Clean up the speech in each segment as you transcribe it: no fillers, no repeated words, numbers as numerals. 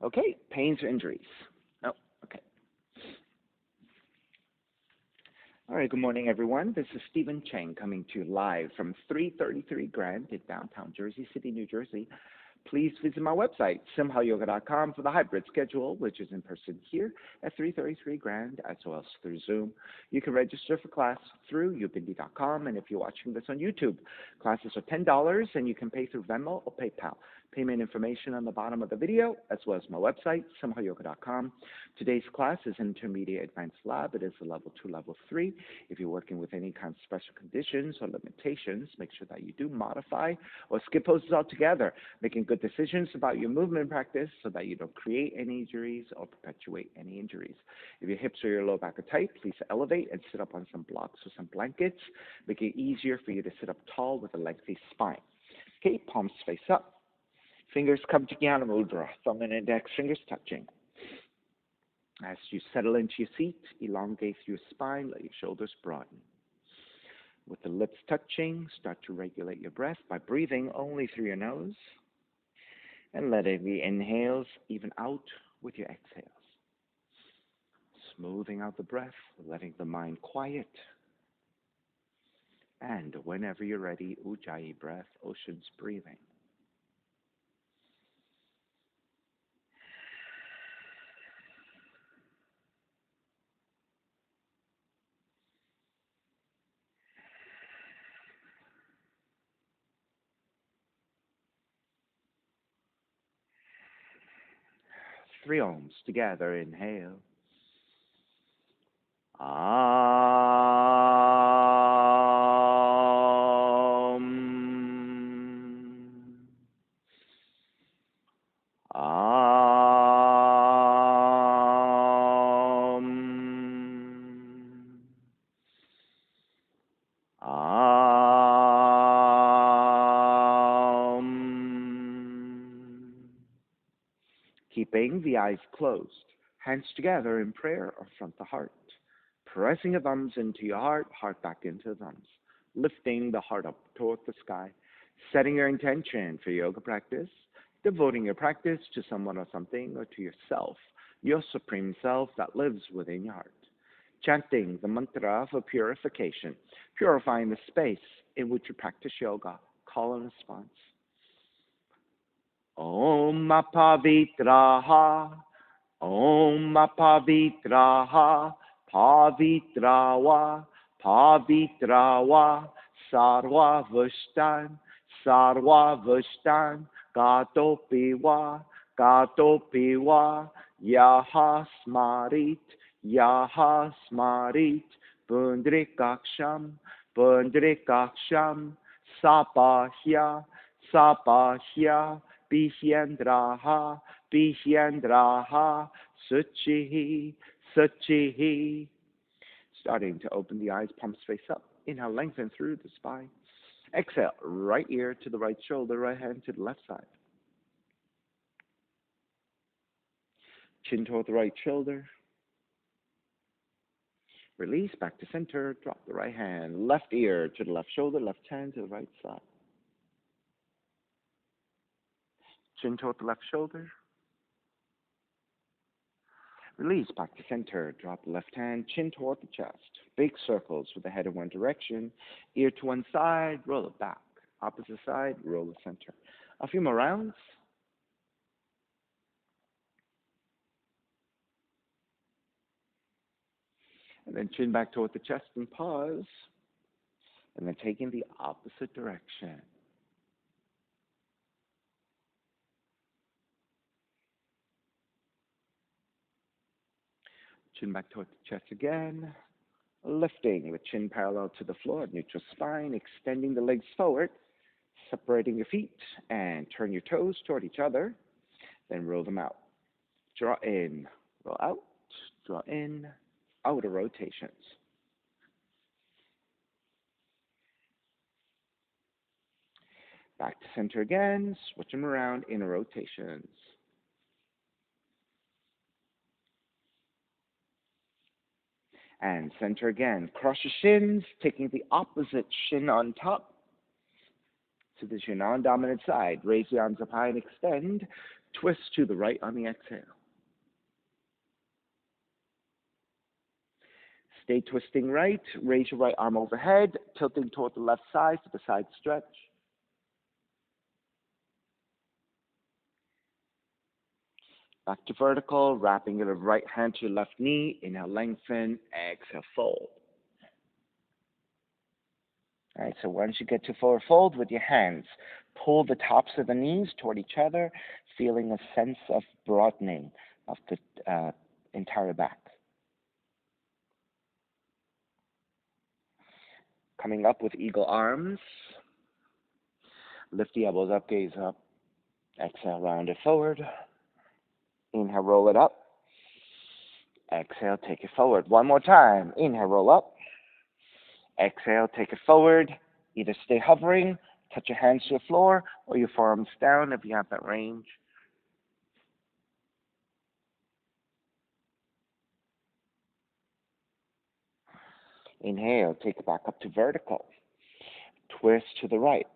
Okay, pains or injuries? No. Okay. All right, good morning, everyone. This is Stephen Chang coming to you live from 333 Grand in downtown Jersey City, New Jersey. Please visit my website, simhayoga.com, for the hybrid schedule, which is in person here at 333 Grand, as well as through Zoom. You can register for class through ubindi.com, and if you're watching this on YouTube, classes are $10, and you can pay through Venmo or PayPal. Payment information on the bottom of the video, as well as my website, simhayoga.com. Today's class is Intermediate Advanced Lab. It is a level 2, level 3. If you're working with any kind of special conditions or limitations, make sure that you do modify or skip poses altogether, making good decisions about your movement practice so that you don't create any injuries or perpetuate any injuries. If your hips or your low back are tight, please elevate and sit up on some blocks or some blankets, making it easier for you to sit up tall with a lengthy spine. Okay, palms face up. Fingers come to Jnana Mudra, thumb and index fingers touching. As you settle into your seat, elongate your spine, let your shoulders broaden. With the lips touching, start to regulate your breath by breathing only through your nose and letting the inhales even out with your exhales. Smoothing out the breath, letting the mind quiet. And whenever you're ready, Ujjayi breath, ocean's breathing. Three ohms together, inhale. Keeping the eyes closed, hands together in prayer or front the heart. Pressing your thumbs into your heart, heart back into the thumbs. Lifting the heart up toward the sky. Setting your intention for yoga practice. Devoting your practice to someone or something or to yourself, your supreme self that lives within your heart. Chanting the mantra for purification, purifying the space in which you practice yoga. Call and response. Om Pavitraha, Om Pavitraha, Pavitrawa, Pavitrawa, Sarva Vushtan, Sarva Vushtan, Gatopiwa, Gatopiwa, Yaha Smarit, Yaha Smarit, Pundrikaksham, Pundrikaksham, Sapahya, Sapahya, Bihyendraha, Bihyendraha, Suchihi, Suchihi. Starting to open the eyes, palms face up. Inhale, lengthen through the spine. Exhale, right ear to the right shoulder, right hand to the left side. Chin toward the right shoulder. Release, back to center, drop the right hand. Left ear to the left shoulder, left hand to the right side. Chin toward the left shoulder. Release back to center. Drop the left hand, chin toward the chest. Big circles with the head in one direction. Ear to one side, roll it back. Opposite side, roll the center. A few more rounds. And then chin back toward the chest and pause. And then taking the opposite direction. Chin back toward the chest again. Lifting the chin parallel to the floor, neutral spine, extending the legs forward, separating your feet, and turn your toes toward each other. Then roll them out. Draw in, roll out, draw in, outer rotations. Back to center again, switch them around, inner rotations. And center again. Cross your shins, taking the opposite shin on top. So this is your non-dominant side. Raise your arms up high and extend. Twist to the right on the exhale. Stay twisting right. Raise your right arm overhead, tilting toward the left side for the side stretch. Back to vertical, wrapping your right hand to your left knee. Inhale, lengthen. Exhale, fold. All right, so once you get to forward fold with your hands, pull the tops of the knees toward each other, feeling a sense of broadening of the entire back. Coming up with eagle arms. Lift the elbows up, gaze up. Exhale, round it forward. Inhale, roll it up. Exhale, take it forward. One more time. Inhale, roll up. Exhale, take it forward. Either stay hovering, touch your hands to the floor, or your forearms down if you have that range. Inhale, take it back up to vertical. Twist to the right.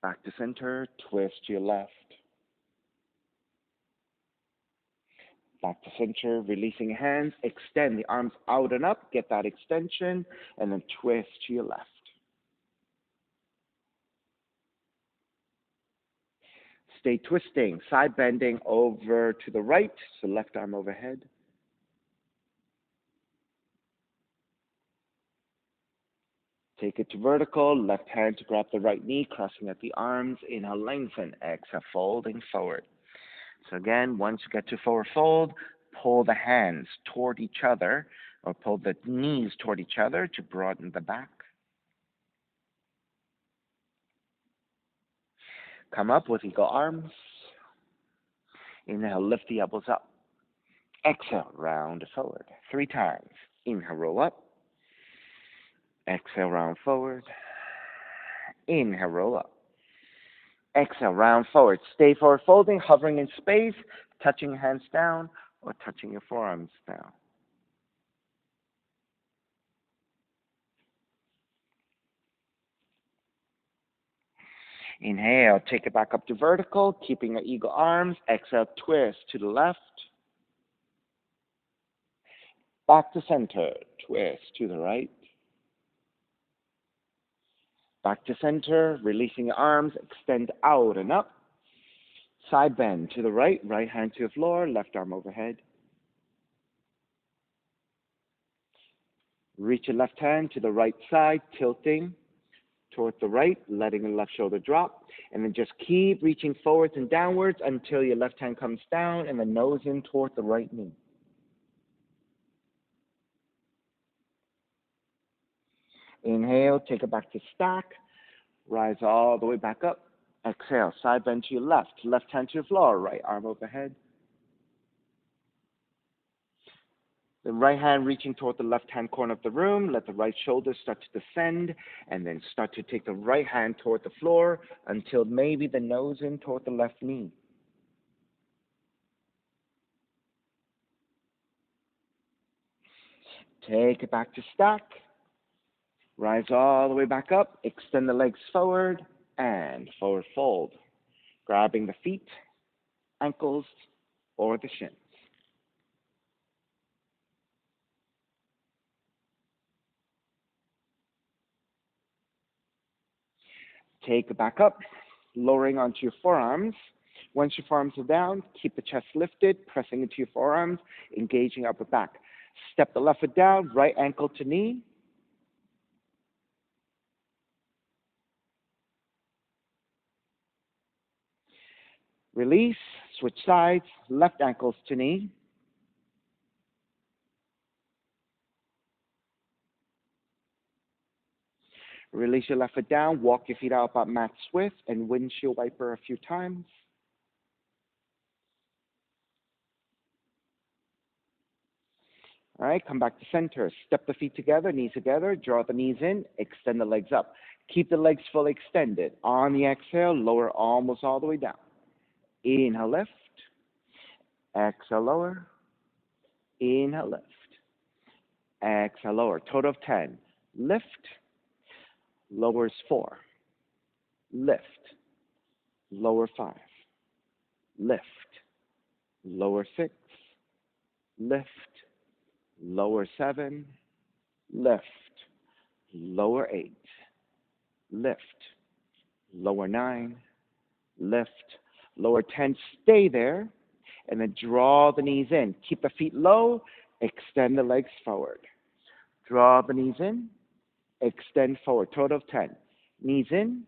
Back to center, twist to your left. Back to center, releasing your hands, extend the arms out and up, get that extension, and then twist to your left. Stay twisting, side bending over to the right, so left arm overhead. Take it to vertical, left hand to grab the right knee, crossing at the arms. Inhale, lengthen. Exhale, folding forward. So again, once you get to forward fold, pull the hands toward each other, or pull the knees toward each other to broaden the back. Come up with eagle arms. Inhale, lift the elbows up. Exhale, round forward. 3 times. Inhale, roll up. Exhale, round forward. Inhale, roll up. Exhale, round forward. Stay forward folding, hovering in space, touching your hands down or touching your forearms down. Inhale, take it back up to vertical, keeping your eagle arms. Exhale, twist to the left. Back to center, twist to the right. Back to center, releasing your arms, extend out and up. Side bend to the right, right hand to the floor, left arm overhead. Reach your left hand to the right side, tilting toward the right, letting the left shoulder drop. And then just keep reaching forwards and downwards until your left hand comes down and the nose in toward the right knee. Inhale, take it back to stack. Rise all the way back up. Exhale, side bend to your left. Left hand to the floor, right arm overhead. The right hand reaching toward the left-hand corner of the room. Let the right shoulder start to descend, and then start to take the right hand toward the floor until maybe the nose in toward the left knee. Take it back to stack. Rise all the way back up. Extend the legs forward and forward fold. Grabbing the feet, ankles, or the shins. Take it back up, lowering onto your forearms. Once your forearms are down, keep the chest lifted, pressing into your forearms, engaging upper back. Step the left foot down, right ankle to knee. Release, switch sides, left ankles to knee. Release your left foot down, walk your feet out about mat width, and windshield wiper a few times. All right, come back to center. Step the feet together, knees together, draw the knees in, extend the legs up. Keep the legs fully extended. On the exhale, lower almost all the way down. Inhale, lift. Exhale, lower. Inhale, lift. Exhale, lower. Total of 10. Lift. Lowers 4. Lift. lower 5, lift, lower 6, lift, lower 7, lift, lower 8, lift, lower 9, lift, lower 10. Stay there, and then draw the knees in. Keep the feet low, extend the legs forward. Draw the knees in, extend forward. Total of 10. Knees in,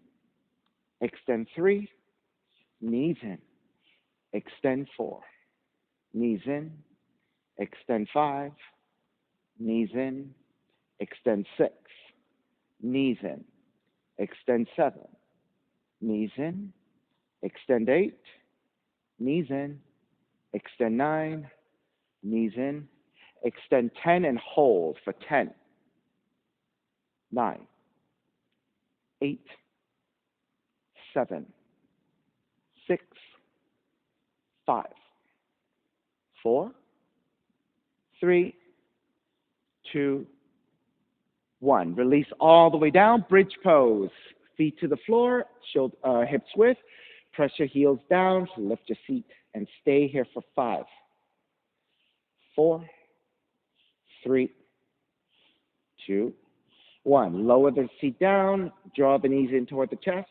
extend 3, knees in, extend 4, knees in, extend 5, knees in, extend 6, knees in, extend 7, knees in, extend 8, knees in, extend 9, knees in, extend 10 and hold for 10, 9, 8, 7, 6, 5, 4, 3, 2, 1. Release all the way down. Bridge pose. Feet to the floor, shoulder, hips width. Press your heels down. Lift your feet and stay here for 5, 4, 3, 2, 1. Lower the feet down. Draw the knees in toward the chest.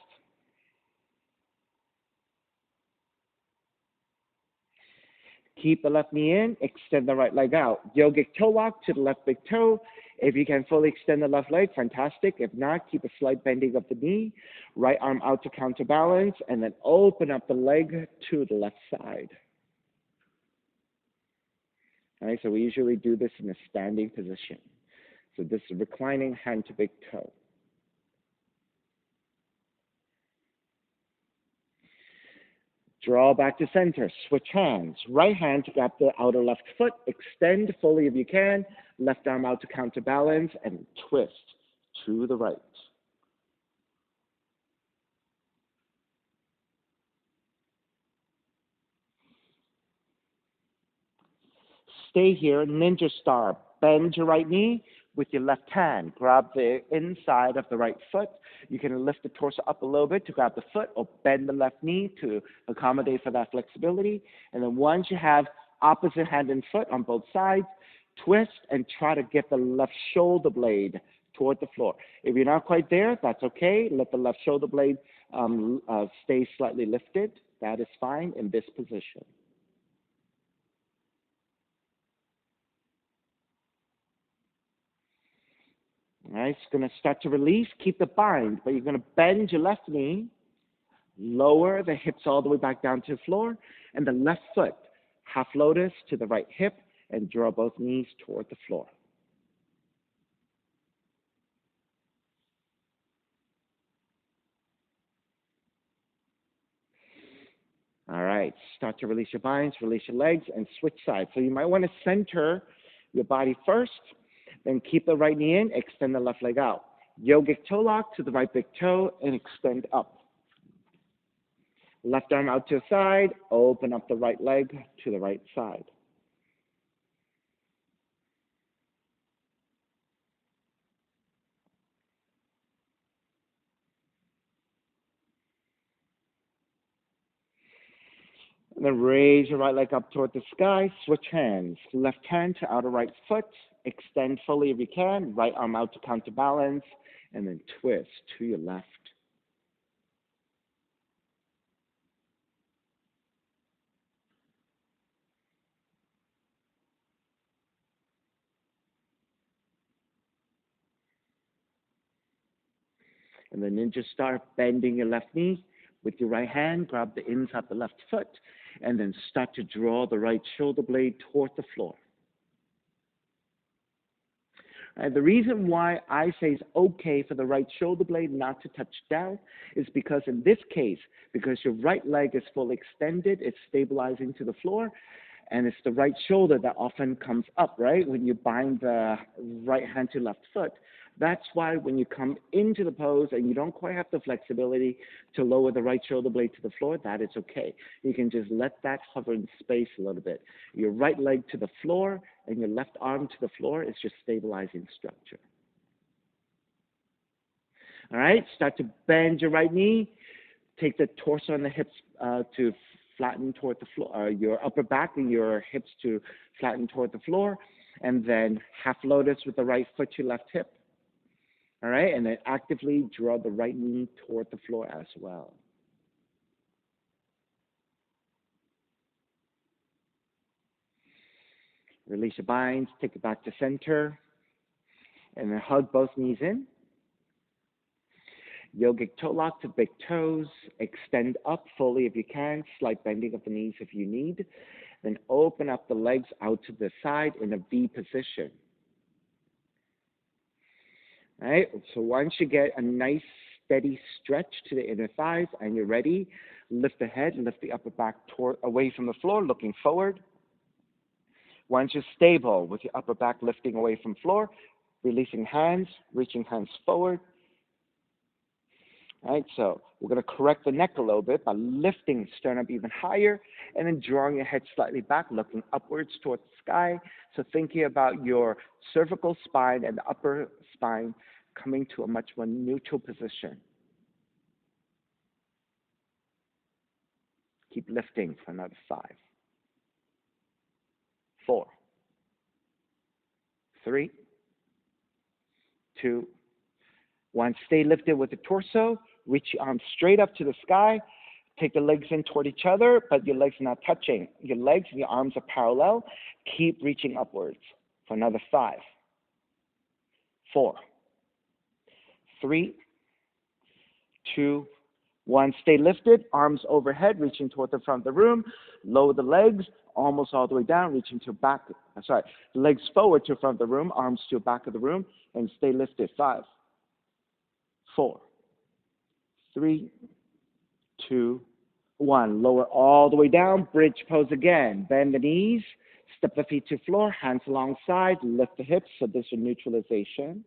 Keep the left knee in, extend the right leg out. Yogic toe walk to the left big toe. If you can fully extend the left leg, fantastic. If not, keep a slight bending of the knee. Right arm out to counterbalance, and then open up the leg to the left side. All right, so we usually do this in a standing position. So this is reclining hand to big toe. Draw back to center. Switch hands. Right hand to grab the outer left foot. Extend fully if you can. Left arm out to counterbalance and twist to the right. Stay here. Ninja star. Bend your right knee with your left hand. Grab the inside of the right foot. You can lift the torso up a little bit to grab the foot, or bend the left knee to accommodate for that flexibility. And then once you have opposite hand and foot on both sides, twist and try to get the left shoulder blade toward the floor. If you're not quite there, that's okay. Let the left shoulder blade stay slightly lifted. That is fine in this position. All right, it's going to start to release. Keep the bind, but you're going to bend your left knee, lower the hips all the way back down to the floor, and the left foot, half lotus to the right hip, and draw both knees toward the floor. All right, start to release your binds, release your legs, and switch sides. So you might want to center your body first, then keep the right knee in, extend the left leg out. Yogic toe lock to the right big toe, and extend up. Left arm out to the side, open up the right leg to the right side. And then raise your right leg up toward the sky, switch hands. Left hand to outer right foot, extend fully if you can, right arm out to counterbalance, and then twist to your left. And then ninja start bending your left knee with your right hand, grab the inside of the left foot, and then start to draw the right shoulder blade toward the floor. The reason why I say it's okay for the right shoulder blade not to touch down is because in this case, because your right leg is fully extended, it's stabilizing to the floor, and it's the right shoulder that often comes up, right, when you bind the right hand to left foot. That's why when you come into the pose and you don't quite have the flexibility to lower the right shoulder blade to the floor, that is okay. You can just let that hover in space a little bit. Your right leg to the floor and your left arm to the floor is just stabilizing structure. All right, start to bend your right knee. Take the torso and the hips to flatten toward the floor, your upper back and your hips to flatten toward the floor, and then half lotus with the right foot to left hip. All right, and then actively draw the right knee toward the floor as well. Release your binds, take it back to center, and then hug both knees in. Yogic toe lock to big toes. Extend up fully if you can. Slight bending of the knees if you need. Then open up the legs out to the side in a V position. All right, so once you get a nice steady stretch to the inner thighs and you're ready, lift the head, lift the upper back away from the floor, looking forward. Once you're stable with your upper back lifting away from floor, releasing hands, reaching hands forward. All right, so we're going to correct the neck a little bit by lifting the sternum even higher and then drawing your head slightly back, looking upwards towards the sky. So thinking about your cervical spine and the upper spine coming to a much more neutral position. Keep lifting for another 5, 4, 3, 2, 1. Stay lifted with the torso. Reach your arms straight up to the sky. Take the legs in toward each other, but your legs are not touching. Your legs and your arms are parallel. Keep reaching upwards for another 5, 4, 3, 2, 1. Stay lifted, arms overhead, reaching toward the front of the room. Lower the legs, almost all the way down, reaching to back. Legs forward to front of the room, arms to back of the room, and stay lifted. 5, 4, 3, 2, 1. Lower all the way down, bridge pose again. Bend the knees, step the feet to floor, hands alongside, lift the hips, so this is neutralization.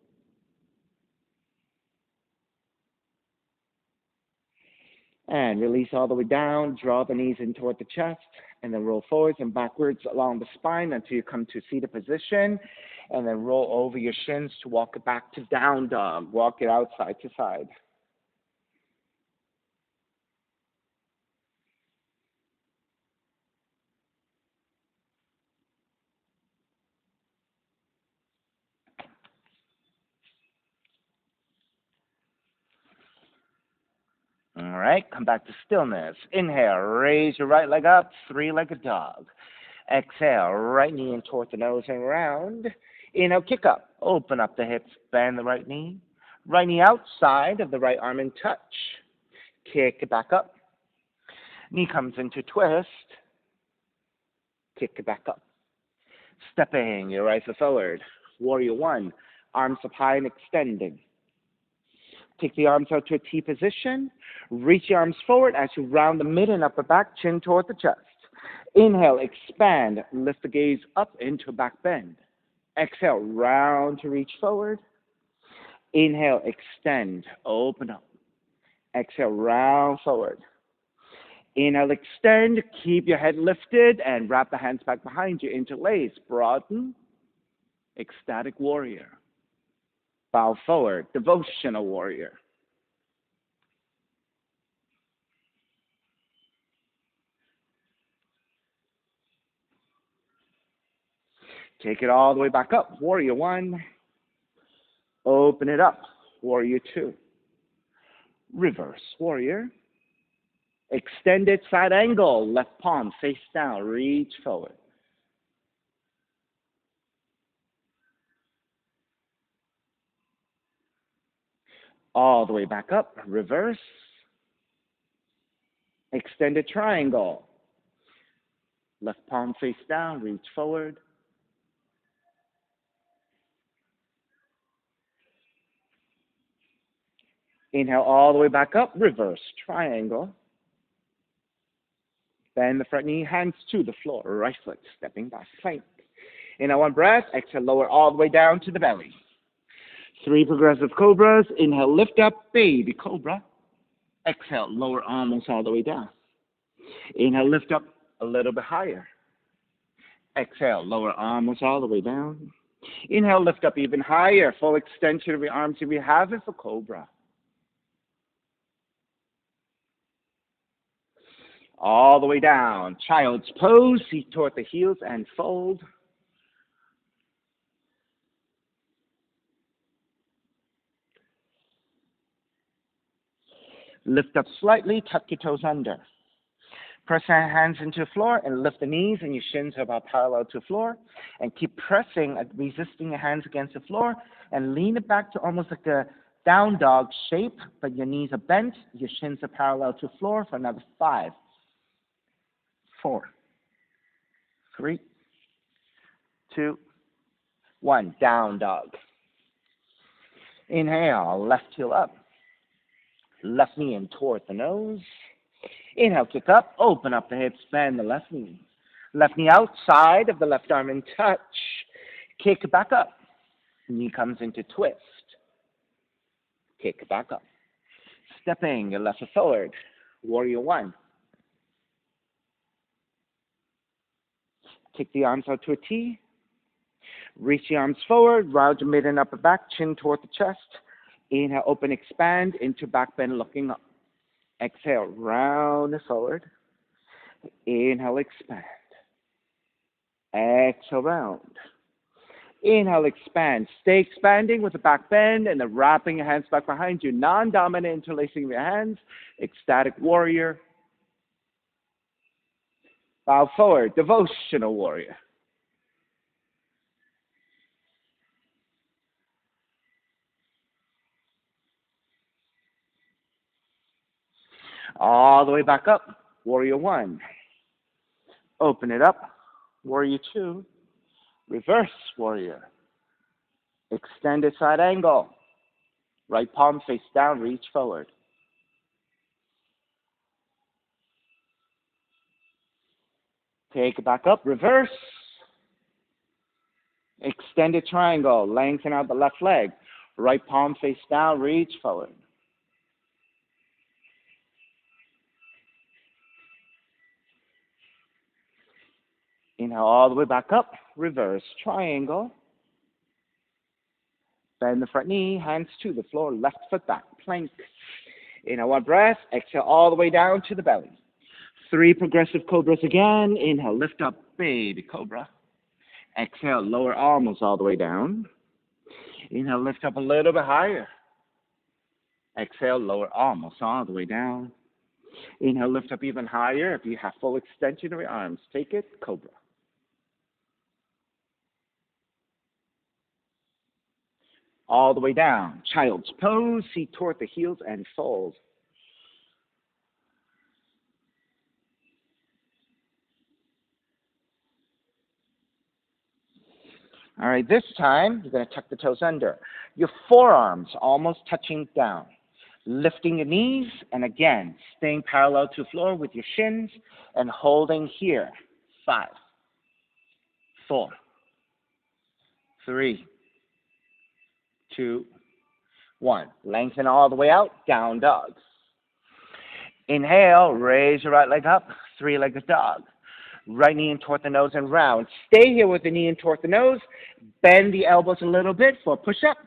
And release all the way down, draw the knees in toward the chest, and then roll forwards and backwards along the spine until you come to seated position, and then roll over your shins to walk it back to down dog. Walk it out side to side. All right, come back to stillness. Inhale, raise your right leg up, 3-legged dog. Exhale, right knee in toward the nose and round. Inhale, kick up, open up the hips, bend the right knee. Right knee outside of the right arm and touch. Kick it back up. Knee comes into twist. Kick it back up. Stepping your right foot forward. Warrior 1, arms up high and extending. Take the arms out to a T position. Reach your arms forward as you round the mid and upper back, chin toward the chest. Inhale, expand, lift the gaze up into a back bend. Exhale, round to reach forward. Inhale, extend, open up. Exhale, round forward. Inhale, extend, keep your head lifted and wrap the hands back behind you, interlace, broaden, ecstatic warrior. Bow forward, devotional warrior. Take it all the way back up, warrior 1. Open it up, warrior 2. Reverse warrior. Extended side angle, left palm face down, reach forward. All the way back up, reverse. Extended triangle. Left palm face down, reach forward. Inhale all the way back up, reverse triangle. Bend the front knee, hands to the floor, right foot stepping back, plank. Inhale, 1 breath, exhale, lower all the way down to the belly. 3 progressive cobras. Inhale, lift up, baby cobra. Exhale, lower almost all the way down. Inhale, lift up a little bit higher. Exhale, lower almost all the way down. Inhale, lift up even higher. Full extension of your arms if you have it for cobra. All the way down. Child's pose, feet toward the heels and fold. Lift up slightly, tuck your toes under. Press your hands into the floor and lift the knees and your shins are about parallel to the floor. And keep pressing, resisting your hands against the floor and lean it back to almost like a down dog shape, but your knees are bent, your shins are parallel to the floor for another 5, 4, 3, 2, 1. Down dog. Inhale, left heel up. Left knee in toward the nose. Inhale, kick up, open up the hips, bend the left knee. Left knee outside of the left arm in touch. Kick back up. Knee comes into twist. Kick back up. Stepping your left foot forward. Warrior 1. Kick the arms out to a T. Reach the arms forward, round your mid and upper back, chin toward the chest. Inhale, open, expand into back bend, looking up. Exhale, round and forward. Inhale, expand. Exhale, round. Inhale, expand. Stay expanding with the back bend and then wrapping your hands back behind you. Non-dominant interlacing of your hands. Ecstatic warrior. Bow forward. Devotional warrior. All the way back up. Warrior 1. Open it up. Warrior 2. Reverse warrior. Extended side angle. Right palm face down, reach forward. Take it back up, reverse. Extended triangle, lengthen out the left leg. Right palm face down, reach forward. Inhale all the way back up, reverse triangle. Bend the front knee, hands to the floor, left foot back, plank. Inhale, 1 breath, exhale all the way down to the belly. 3 progressive cobras again. Inhale, lift up, baby cobra. Exhale, lower almost all the way down. Inhale, lift up a little bit higher. Exhale, lower almost all the way down. Inhale, lift up even higher. If you have full extension of your arms, take it, cobra. All the way down. Child's pose, feet toward the heels and fold. All right, this time, you're going to tuck the toes under. Your forearms almost touching down. Lifting your knees, and again, staying parallel to the floor with your shins, and holding here. 5, 4, 3, 2, 1. Lengthen all the way out, down dog. Inhale, raise your right leg up, 3-legged dog. Right knee in toward the nose and round. Stay here with the knee in toward the nose. Bend the elbows a little bit for a push-up.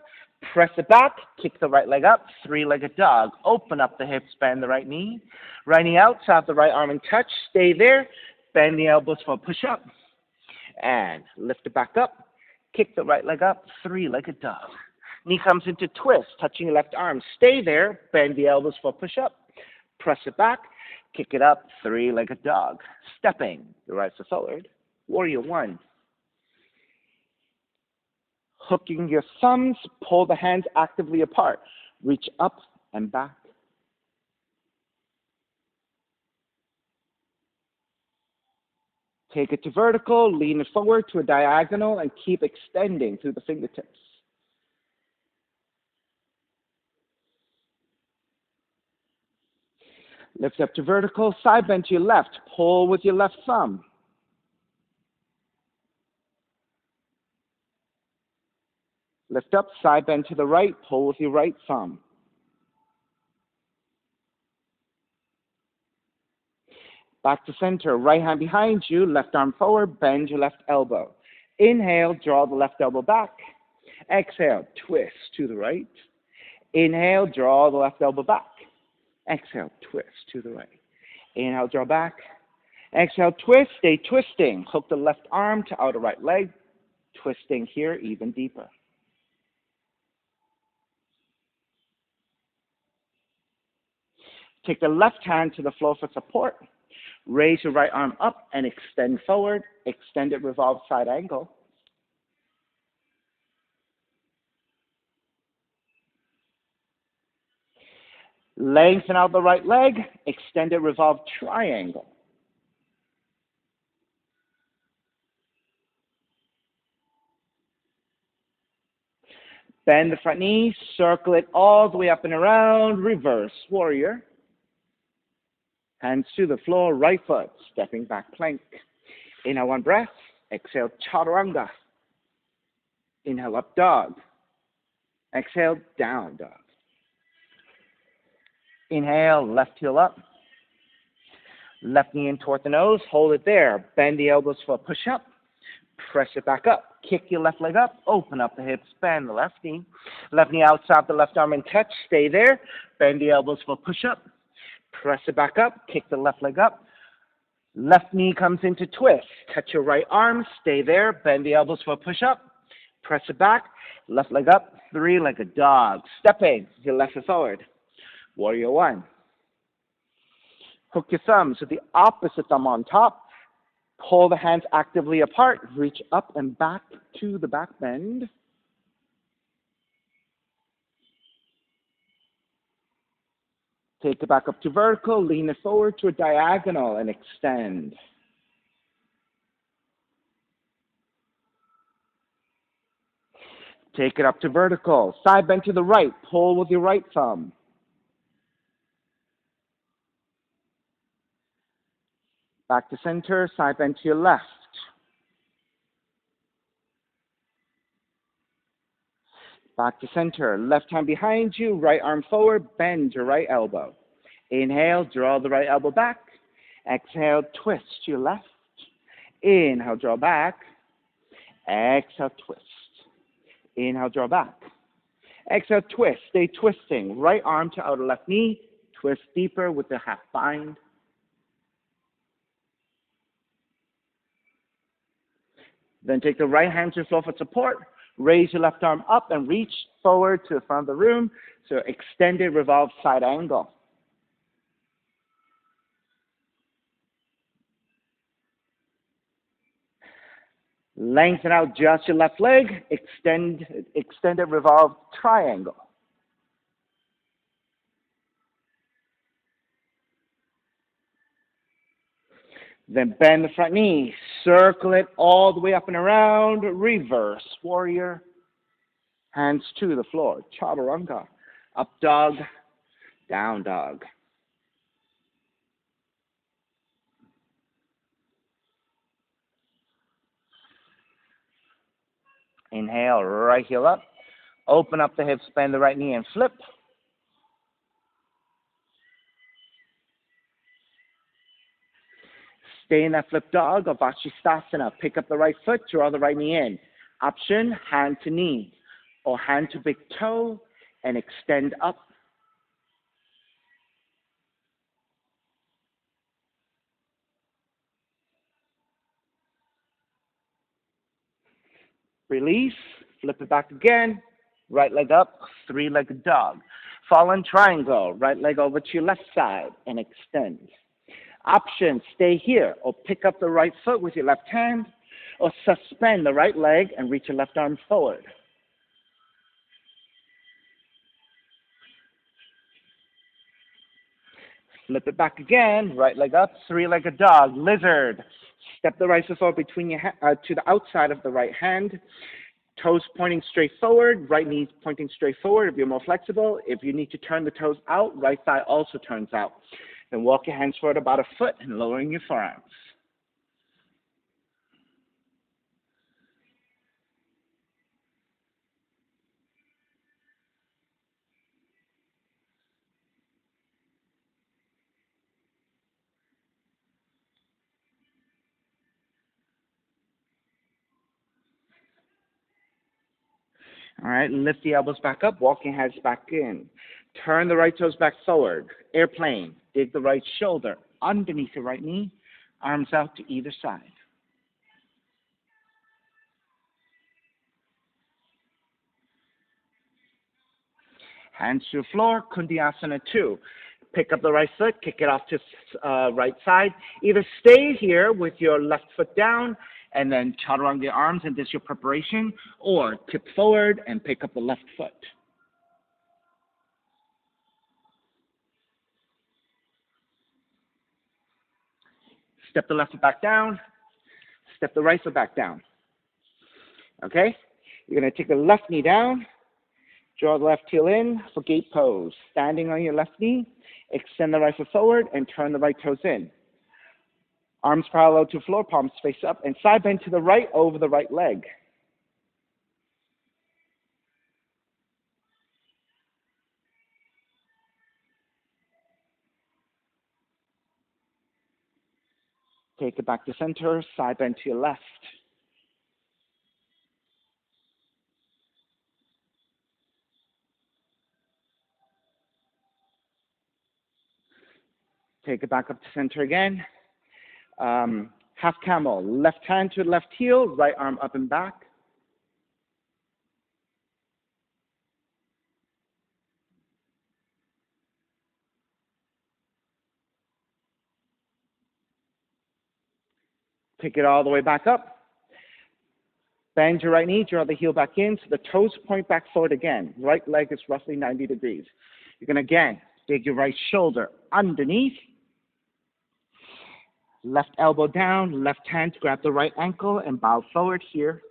Press it back, kick the right leg up, 3-legged dog. Open up the hips, bend the right knee. Right knee out, south the right arm in touch. Stay there. Bend the elbows for a push-up. And lift it back up. Kick the right leg up, 3-legged dog. Knee comes into twist, touching your left arm. Stay there. Bend the elbows for a push-up. Press it back. Kick it up, 3-legged dog. Stepping the right foot forward. Warrior 1. Hooking your thumbs, pull the hands actively apart. Reach up and back. Take it to vertical, lean it forward to a diagonal, and keep extending through the fingertips. Lift up to vertical, side bend to your left. Pull with your left thumb. Lift up, side bend to the right. Pull with your right thumb. Back to center, right hand behind you, left arm forward, bend your left elbow. Inhale, draw the left elbow back. Exhale, twist to the right. Inhale, draw the left elbow back. Exhale, twist to the right. Inhale, draw back. Exhale, twist. Stay twisting. Hook the left arm to outer right leg. Twisting here even deeper. Take the left hand to the floor for support. Raise your right arm up and extend forward. Extend it, revolve side angle. Lengthen out the right leg. Extend it, revolve triangle. Bend the front knee. Circle it all the way up and around. Reverse warrior. Hands to the floor, right foot, stepping back plank. Inhale, one breath. Exhale, chaturanga. Inhale, up dog. Exhale, down dog. Inhale, left heel up. Left knee in toward the nose. Hold it there. Bend the elbows for a push-up. Press it back up. Kick your left leg up. Open up the hips. Bend the left knee. Left knee outside the left arm and touch. Stay there. Bend the elbows for a push-up. Press it back up. Kick the left leg up. Left knee comes into twist. Touch your right arm. Stay there. Bend the elbows for a push-up. Press it back. Left leg up. Three-legged dog. Stepping your left foot forward. Warrior one. Hook your thumbs with the opposite thumb on top. Pull the hands actively apart. Reach up and back to the back bend. Take it back up to vertical. Lean it forward to a diagonal and extend. Take it up to vertical. Side bend to the right. Pull with your right thumb. Back to center. Side bend to your left. Back to center. Left hand behind you. Right arm forward. Bend your right elbow. Inhale. Draw the right elbow back. Exhale. Twist to your left. Inhale. Draw back. Exhale. Twist. Inhale, draw back. Exhale, twist. Stay twisting. Right arm to outer left knee. Twist deeper with the half bind. Then take the right hand to the floor for support. Raise your left arm up and reach forward to the front of the room. So extended revolve side angle. Lengthen out just your left leg. Extended revolve triangle. Then bend the front knee. Circle it all the way up and around. Reverse warrior. Hands to the floor. Chaturanga. Up dog. Down dog. Inhale, right heel up. Open up the hips, bend the right knee and flip. Stay in that flip dog or Vashisthasana. Pick up the right foot, draw the right knee in. Option, hand to knee or hand to big toe and extend up. Release, flip it back again. Right leg up, three-legged dog. Fallen triangle, right leg over to your left side and extend. Option, stay here or pick up the right foot with your left hand or suspend the right leg and reach your left arm forward. Flip it back again, right leg up, three-legged dog, lizard. Step the right foot forward between your to the outside of the right hand. Toes pointing straight forward, right knee pointing straight forward if you're more flexible. If you need to turn the toes out, right thigh also turns out. Then walk your hands forward about a foot and lowering your forearms. All right, lift the elbows back up, walk your hands back in. Turn the right toes back forward, airplane. Dig the right shoulder, underneath your right knee, arms out to either side. Hands to the floor, Kundiyasana 2. Pick up the right foot, kick it off to right side. Either stay here with your left foot down and then chaturanga your arms, and this is your preparation, or tip forward and pick up the left foot. Step the left foot back down, step the right foot back down. Okay? You're going to take the left knee down, draw the left heel in for gate pose. Standing on your left knee, extend the right foot forward and turn the right toes in. Arms parallel to floor, palms face up, and side bend to the right over the right leg. Take it back to center, side bend to your left. Take it back up to center again. Half camel, left hand to left heel, right arm up and back. Take it all the way back up. Bend your right knee, draw the heel back in so the toes point back forward again. Right leg is roughly 90 degrees. You're going to again dig your right shoulder underneath. Left elbow down, left hand to grab the right ankle and bow forward here.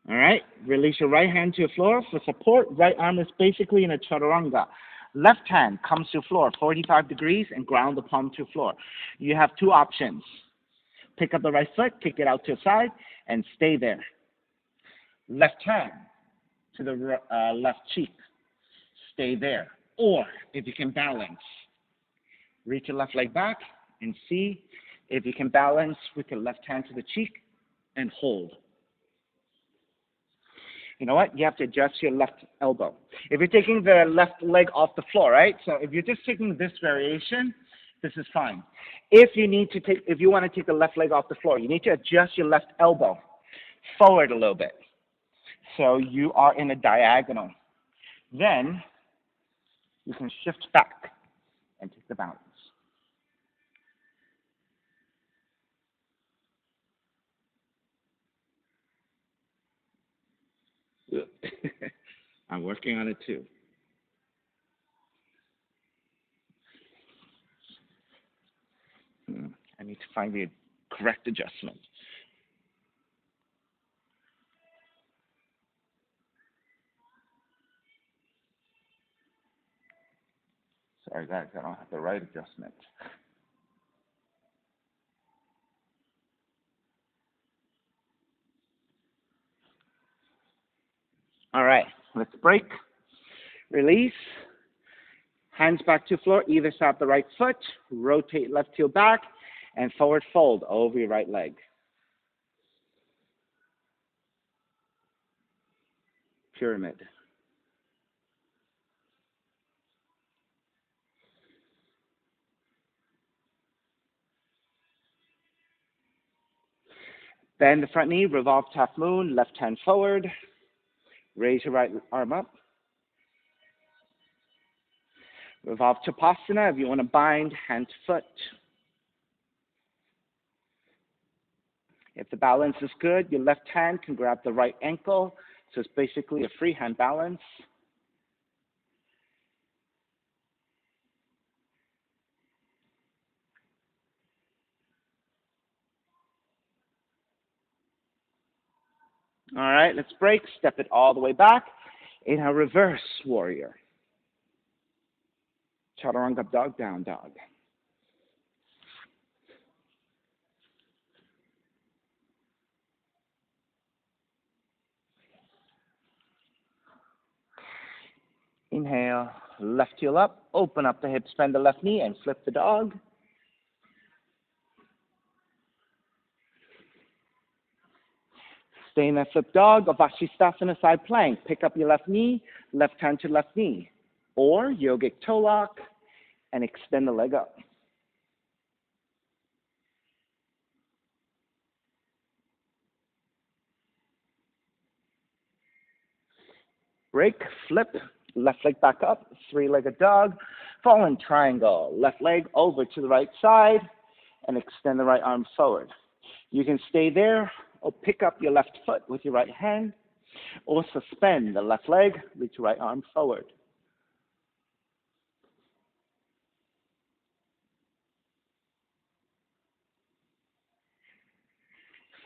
All right, release your right hand to the floor for support. Right arm is basically in a chaturanga. Left hand comes to floor, 45 degrees, and ground the palm to floor. You have two options. Pick up the right foot, kick it out to the side, and stay there. Left hand to the left cheek, stay there. Or, if you can balance, reach your left leg back and see if you can balance with your left hand to the cheek and hold. You know what? You have to adjust your left elbow. If you're taking the left leg off the floor, right? So if you're just taking this variation, this is fine. If you want to take the left leg off the floor, you need to adjust your left elbow forward a little bit. So you are in a diagonal. Then you can shift back and take the balance. I'm working on it too. I need to find the correct adjustment. Sorry guys, I don't have the right adjustment. All right, let's break. Release. Hands back to floor, either side of the right foot. Rotate left heel back and forward fold over your right leg. Pyramid. Bend the front knee, revolve half moon, left hand forward. Raise your right arm up. Revolve Tapasana if you want to bind hand to foot. If the balance is good, your left hand can grab the right ankle. So it's basically a free hand balance. All right, let's break. Step it all the way back. Inhale, reverse warrior. Chaturanga dog, down dog. Inhale, left heel up, open up the hips, bend the left knee, and flip the dog. Stay in that flip dog or Vashisthasana side plank. Pick up your left knee, left hand to left knee. Or yogic toe lock and extend the leg up. Break, flip, left leg back up, three-legged dog, fallen triangle. Left leg over to the right side and extend the right arm forward. You can stay there or pick up your left foot with your right hand or suspend the left leg with your right arm forward.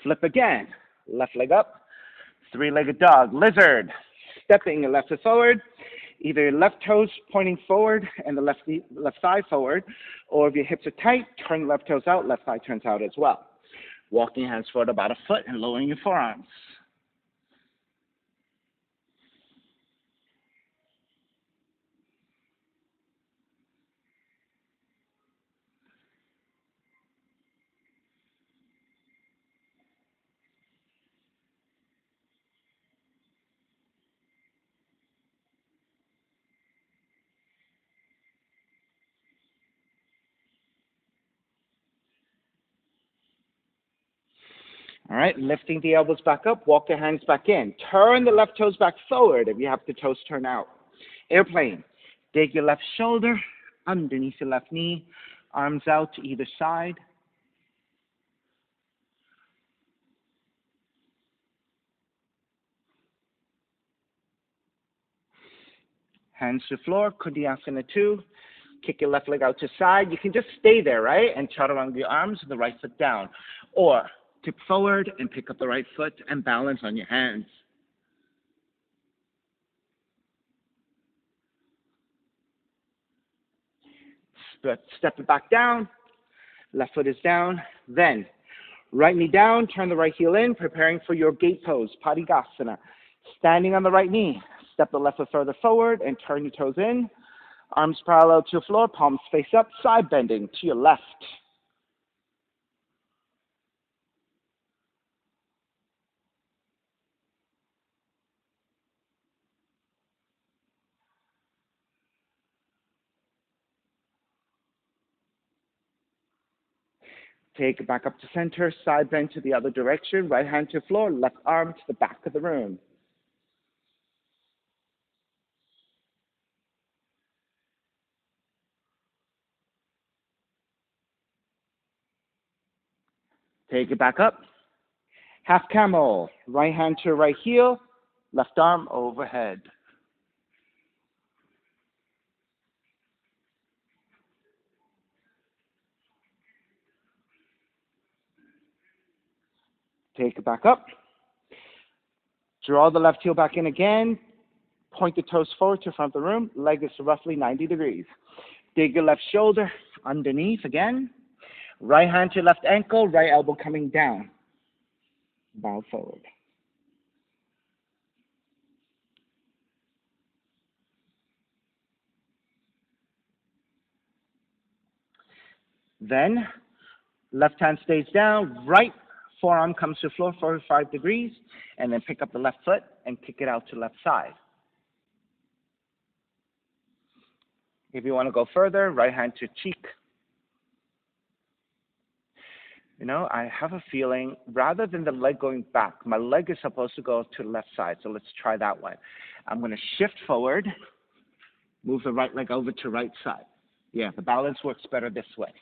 Flip again. Left leg up, three-legged dog, lizard. Stepping your left foot forward, either your left toes pointing forward and the left thigh forward, or if your hips are tight, turn the left toes out, left thigh turns out as well. Walking your hands forward about a foot and lowering your forearms. All right, lifting the elbows back up, walk your hands back in. Turn the left toes back forward if you have the toes turn out. Airplane. Dig your left shoulder underneath your left knee, arms out to either side. Hands to the floor, Kundiyasana 2. Kick your left leg out to side. You can just stay there, right? And chaturanga your arms with the right foot down. Or tip forward and pick up the right foot and balance on your hands. Step it back down. Left foot is down. Then, right knee down, turn the right heel in, preparing for your gate pose, Padikasana. Standing on the right knee, step the left foot further forward and turn your toes in. Arms parallel to the floor, palms face up, side bending to your left. Take it back up to center, side bend to the other direction, right hand to the floor, left arm to the back of the room. Take it back up. Half camel, right hand to right heel, left arm overhead. Take it back up. Draw the left heel back in again. Point the toes forward to the front of the room. Leg is roughly 90 degrees. Dig your left shoulder underneath again. Right hand to left ankle, right elbow coming down. Bow forward. Then, left hand stays down, right forearm comes to the floor 45 degrees, and then pick up the left foot and kick it out to left side. If you want to go further, right hand to cheek. You know, I have a feeling, rather than the leg going back, my leg is supposed to go to the left side, so let's try that one. I'm going to shift forward, move the right leg over to right side. Yeah, the balance works better this way.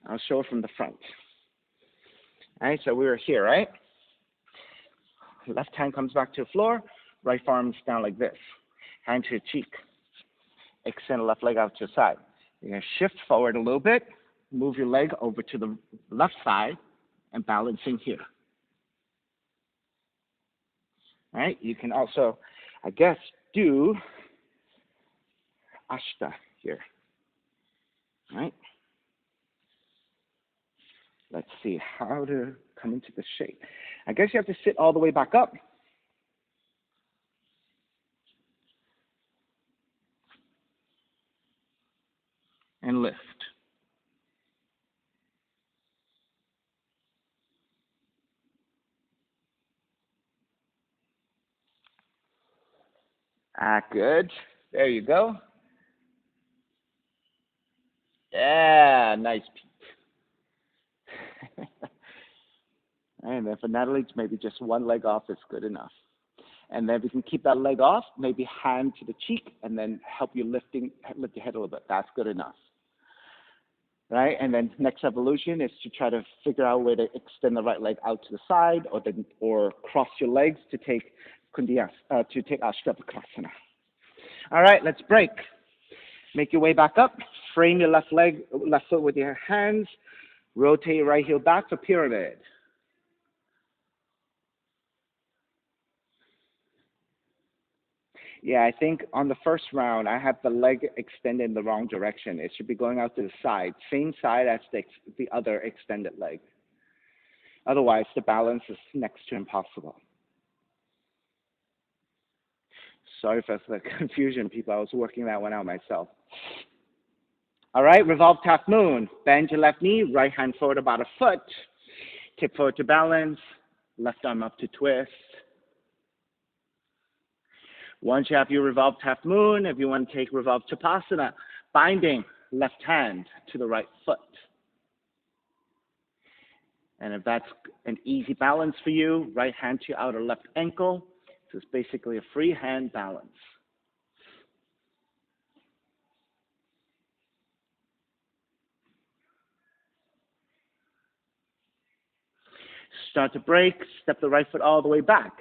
I'll show it from the front. All right, so we were here, right? Left hand comes back to the floor, right forearm is down like this. Hand to the cheek. Extend the left leg out to the side. You're going to shift forward a little bit, move your leg over to the left side, and balancing here. All right, you can also, I guess, do Ashta here. All right. Let's see how to come into the shape. I guess you have to sit all the way back up. And lift. Ah, good. There you go. Yeah, nice. And then for Natalie, maybe just one leg off is good enough. And then we can keep that leg off, maybe hand to the cheek, and then help you lift your head a little bit. That's good enough, right? And then next evolution is to try to figure out where to extend the right leg out to the side, or cross your legs to take to take Ashtapakrasana. All right, let's break. Make your way back up. Frame your left foot with your hands. Rotate your right heel back for pyramid. Yeah, I think on the first round, I have the leg extended in the wrong direction. It should be going out to the side, same side as the other extended leg. Otherwise, the balance is next to impossible. Sorry for the confusion, people. I was working that one out myself. All right, revolve half moon. Bend your left knee, right hand forward about a foot. Tip forward to balance, left arm up to twist. Once you have your revolved half moon, if you want to take revolved tapasana, binding left hand to the right foot. And if that's an easy balance for you, right hand to your outer left ankle. So it's basically a free hand balance. Start to break, step the right foot all the way back.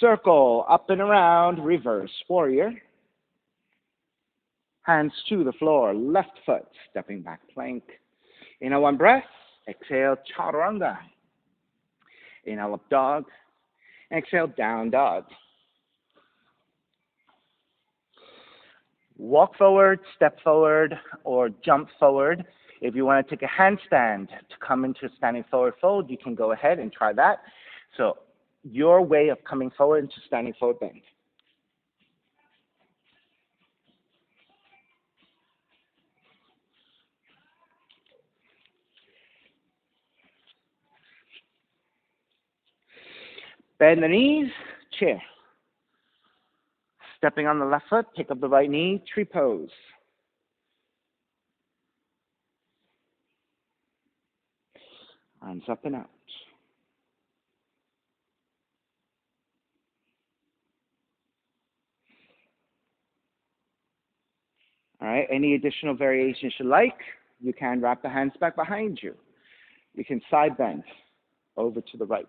Circle, up and around, reverse warrior. Hands to the floor, left foot, stepping back plank. Inhale one breath, exhale chaturanga. Inhale up dog, exhale down dog. Walk forward, step forward, or jump forward. If you want to take a handstand to come into standing forward fold, you can go ahead and try that. So your way of coming forward into standing forward bend. Bend the knees, chair. Stepping on the left foot, pick up the right knee, tree pose. Arms up and out. All right, any additional variations you like, you can wrap the hands back behind you. You can side bend over to the right.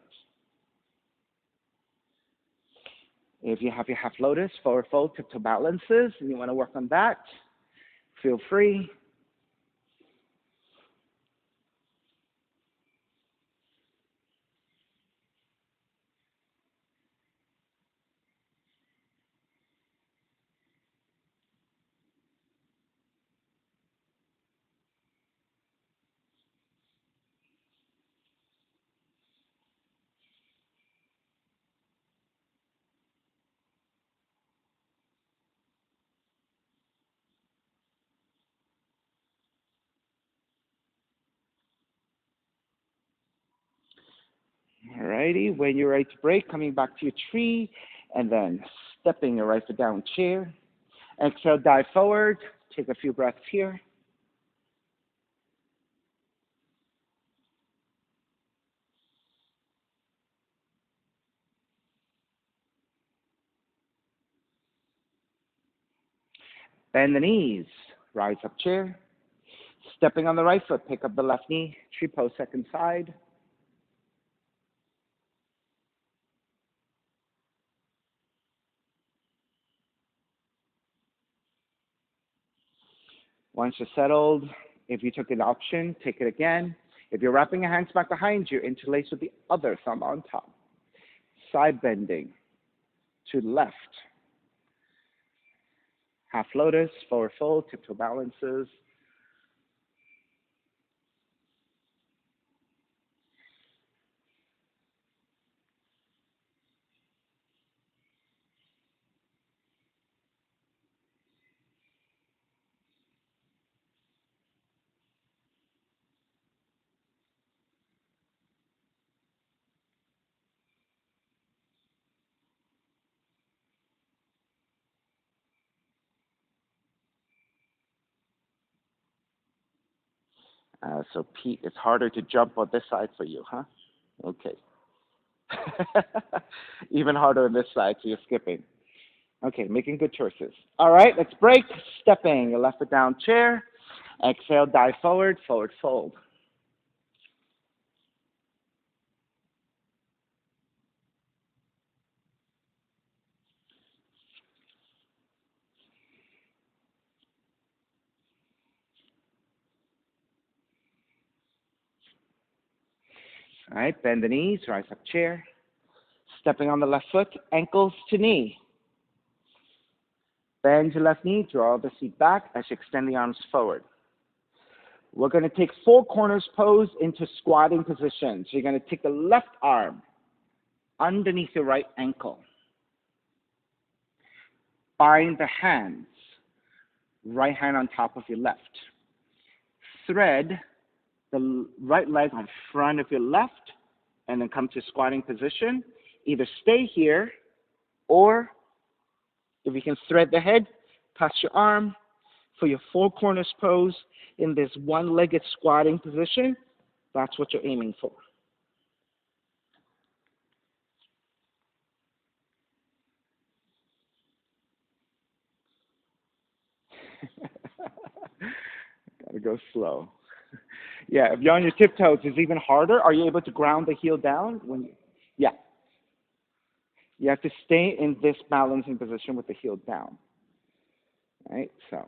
If you have your half lotus, forward fold, tiptoe balances, and you want to work on that, feel free. All righty, when you're ready to break, coming back to your tree, and then stepping your right foot down chair. Exhale, dive forward. Take a few breaths here. Bend the knees. Rise up chair. Stepping on the right foot, pick up the left knee. Tree pose, second side. Once you're settled, if you took an option, take it again. If you're wrapping your hands back behind you, interlace with the other thumb on top. Side bending to the left. Half lotus, forward fold, tiptoe balances. So Pete, it's harder to jump on this side for you, huh? Okay. Even harder on this side, so you're skipping. Okay, making good choices. All right, let's break. Stepping, left foot down, chair. Exhale, dive forward, forward fold. All right, bend the knees, rise up chair. Stepping on the left foot, ankles to knee. Bend your left knee, draw the seat back as you extend the arms forward. We're going to take four corners pose into squatting position. So you're going to take the left arm underneath your right ankle. Bind the hands, right hand on top of your left. Thread the right leg on front of your left, and then come to squatting position. Either stay here, or if you can thread the head, pass your arm for your four corners pose in this one-legged squatting position. That's what you're aiming for. Gotta go slow. Yeah, if you're on your tiptoes, it's even harder. Are you able to ground the heel down? Yeah, you have to stay in this balancing position with the heel down. All right, so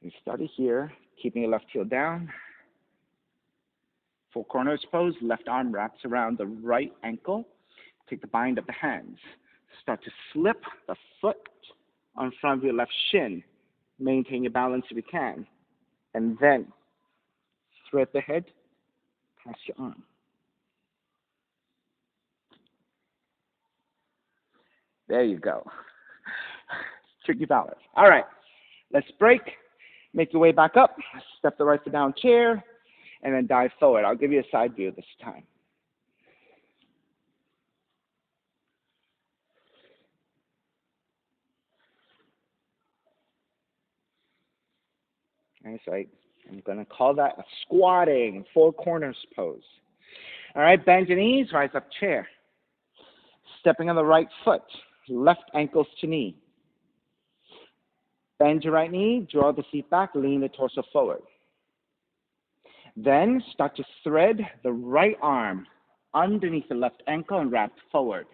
you start it here, keeping your left heel down. Four corners pose, left arm wraps around the right ankle. Take the bind of the hands. Start to slip the foot on front of your left shin. Maintain your balance if you can. And then thread the head, pass your arm. There you go. Tricky balance. All right, let's break. Make your way back up. Step the right foot down chair, and then dive forward. I'll give you a side view this time. Okay, so I'm going to call that a squatting, four corners pose. All right, bend your knees, rise up chair. Stepping on the right foot, left ankles to knee. Bend your right knee, draw the seat back, lean the torso forward. Then start to thread the right arm underneath the left ankle and wrap forward.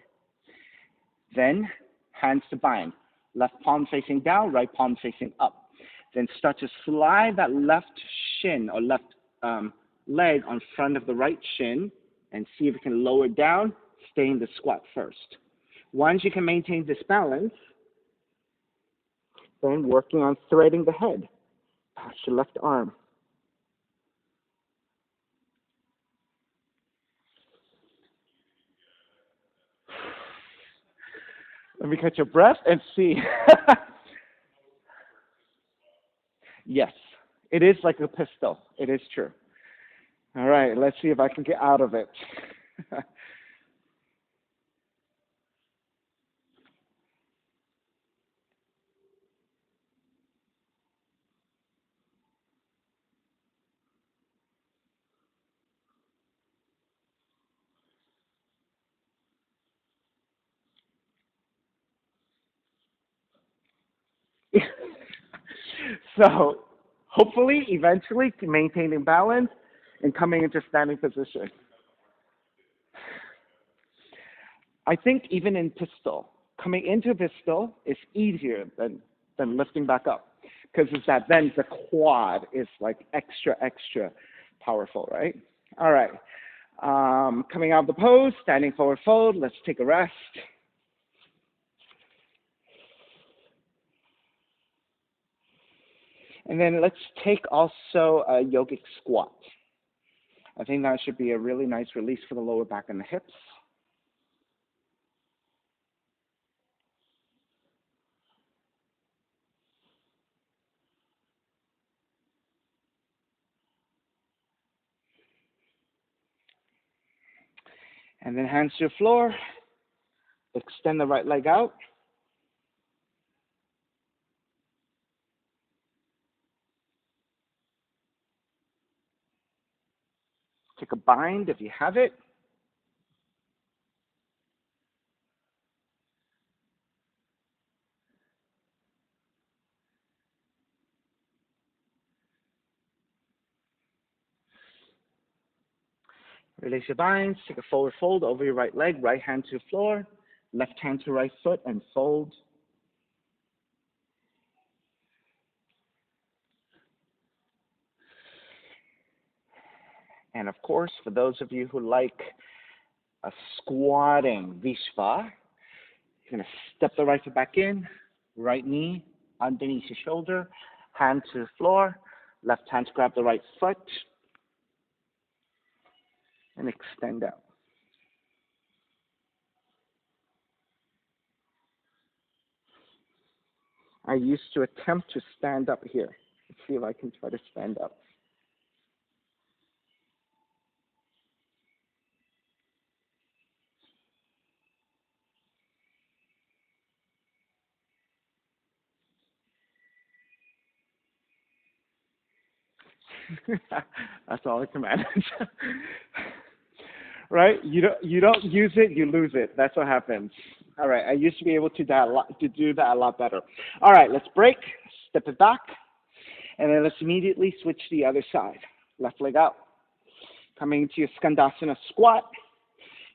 Then hands to bind. Left palm facing down, right palm facing up. Then start to slide that left shin or left leg on front of the right shin and see if you can lower it down, stay in the squat first. Once you can maintain this balance, then working on threading the head. Pass your left arm. Let me catch your breath and see. Yes, it is like a pistol. It is true. All right, let's see if I can get out of it. So hopefully, eventually, maintaining balance and coming into standing position. I think even in pistol, coming into pistol is easier than lifting back up because it's that then the quad is like extra powerful, right? All right. Coming out of the pose, standing forward fold. Let's take a rest. And then let's take also a yogic squat. I think that should be a really nice release for the lower back and the hips. And then hands to the floor. Extend the right leg out. take a bind if you have it. Release your binds, take a forward fold over your right leg, right hand to the floor, left hand to right foot, and fold. And of course, for those of you who like a squatting Vishva, you're going to step the right foot back in, right knee underneath your shoulder, hand to the floor, left hand to grab the right foot, and extend out. I used to attempt to stand up here. Let's see if I can try to stand up. That's all I can manage. Right? You don't use it, you lose it. That's what happens. All right. I used to be able to do that a lot better. All right. Let's break. Step it back, and then let's immediately switch to the other side. Left leg out. Coming into your Skandasana squat.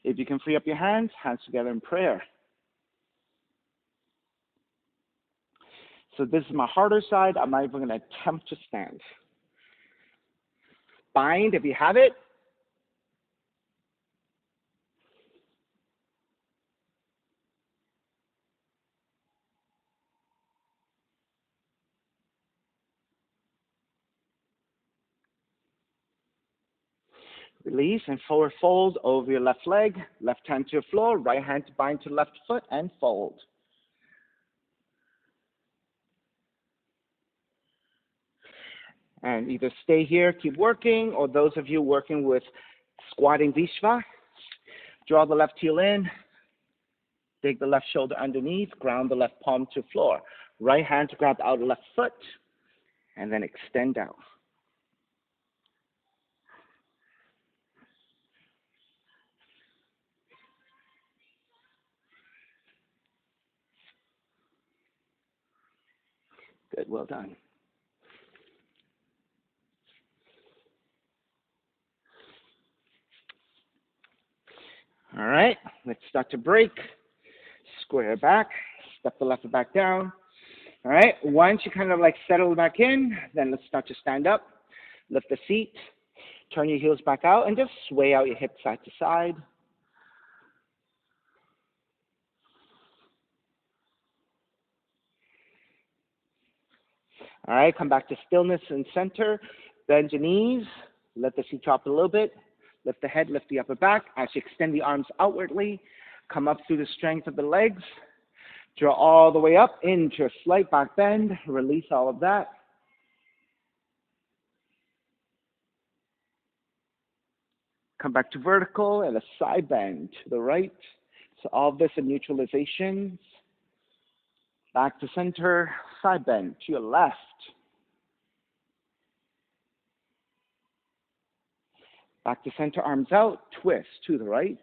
If you can free up your hands together in prayer. So this is my harder side. I'm not even going to attempt to stand. Bind if you have it. Release and forward fold over your left leg, left hand to the floor, right hand to bind to left foot, and fold. And either stay here, keep working, or those of you working with squatting Vishva, draw the left heel in, dig the left shoulder underneath, ground the left palm to floor. Right hand to grab the outer left foot, and then extend out. Good, well done. All right, let's start to break. Square back, step the left foot back down. All right, once you kind of like settle back in, then let's start to stand up. Lift the feet, turn your heels back out, and just sway out your hips side to side. All right, come back to stillness and center. Bend your knees, let the feet drop a little bit. Lift the head, lift the upper back. As you extend the arms outwardly, come up through the strength of the legs. Draw all the way up into a slight back bend. Release all of that. Come back to vertical and a side bend to the right. So all of this in neutralization. Back to center, side bend to your left. Back to center, arms out, twist to the right.